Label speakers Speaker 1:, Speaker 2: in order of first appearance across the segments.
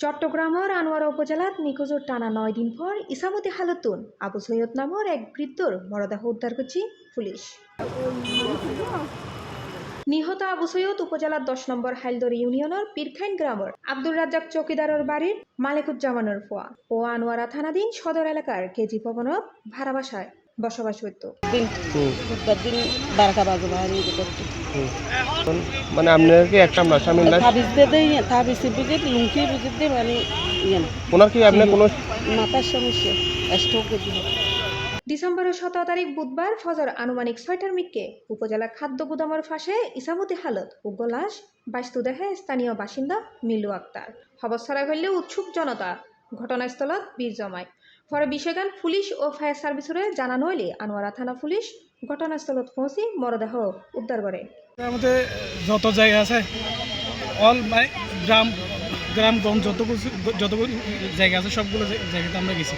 Speaker 1: চট্টগ্রামের আনোয়ারা উপজেলাত নিখোঁজের টানা ৯ দিন পর ইসামতি হালতুন আবু সৈয়দ নামের এক বৃদ্ধর মরদেহ উদ্ধার করছে পুলিশ। নিহত আবু সৈয়দ উপজেলার ১০ নম্বর হাইলদরি ইউনিয়নের পীরখাইন গ্রামের আব্দুর রাজ্জাক চৌকিদারের বাড়ির মালিকুজ্জামানের ফোয়া ও আনোয়ারা থানাধীন সদর এলাকার কেজি ভবনত ভাড়া বাসায় বসবাস করত।
Speaker 2: মানে আপনার কি একটা স্বামীর লাশ ওনার কি আপনি কোনো
Speaker 1: মাথার সমস্যা ডিসেম্বরের ১৭ তারিখ বুধবার ফজর আনুমানিক ৬টার মিকে উপজেলা খাদ্য গুদামের পাশে ইসামতি হালত ও লাশ বাস্তু দেখে স্থানীয় বাসিন্দা মিলু আক্তার। খবর ছড়াই ফেললে উৎসুক জনতা ঘটনাস্থলত ভিড় জমায়। পরে বিষয়গান পুলিশ ও ফায়ার সার্ভিসরে জানানো হলে আনোয়ারা থানা পুলিশ ঘটনাস্থলত পৌঁছি মরদেহ উদ্ধার করে।
Speaker 3: যত জায়গা আছে অল মানে গ্রামগঞ্জ যতগুলো জায়গা আছে সবগুলো জায়গাতে আমরা গেছি।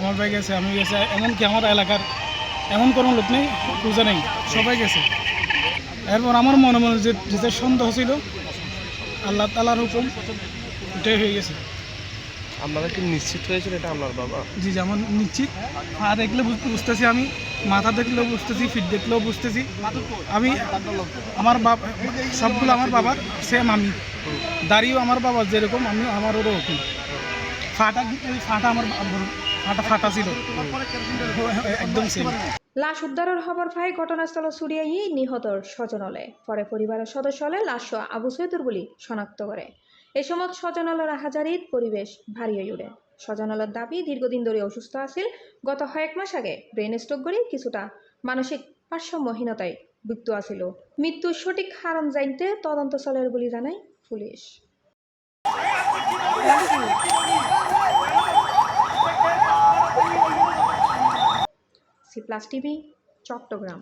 Speaker 3: আমার ভাই গেছে, আমি গেছি, এমনকি আমার এলাকার এমন কোনো লোক নেই বুঝে নেই, সবাই গেছে। এরপর আমার মনে যে সন্দেহ ছিল আল্লাহ তাআলার হুকুম এটাই হয়ে গেছে।
Speaker 2: আপনারা কি নিশ্চিত হয়েছিল এটা আপনার বাবা?
Speaker 3: জি, যেমন নিশ্চিত। পা দেখলে বুঝতেছি, আমি মাথা দেখলেও বুঝতেছি, ফিট দেখলেও বুঝতেছি। আমি আমার বাবা সবগুলো আমার বাবার সেম। আমি দাড়িও আমার বাবার যেরকম আমি আমার ওরকম। ফাটা ছিল একদম সেম।
Speaker 1: লাশ উদ্ধারের খবর পাই ঘটনাস্থল ছুড়িয়েই নিহতর স্বজনলে। পরে পরিবারের সদস্য হলে লাশ আবু সৈয়দুর বলে শনাক্ত করে। এই সময় স্বজনলের হাজারিত পরিবেশ ভারী হয়ে উঠে। স্বজনলের দাবি দীর্ঘদিন ধরে অসুস্থ আছিল। গত কয়েক মাস আগে ব্রেন স্ট্রোক করে কিছুটা মানসিক ভারসাম্যহীনতায় ভুগত আছিল। মৃত্যুর সঠিক কারণ জানতে তদন্ত চলের বলে জানায় পুলিশ। C plus TV, Chittagong.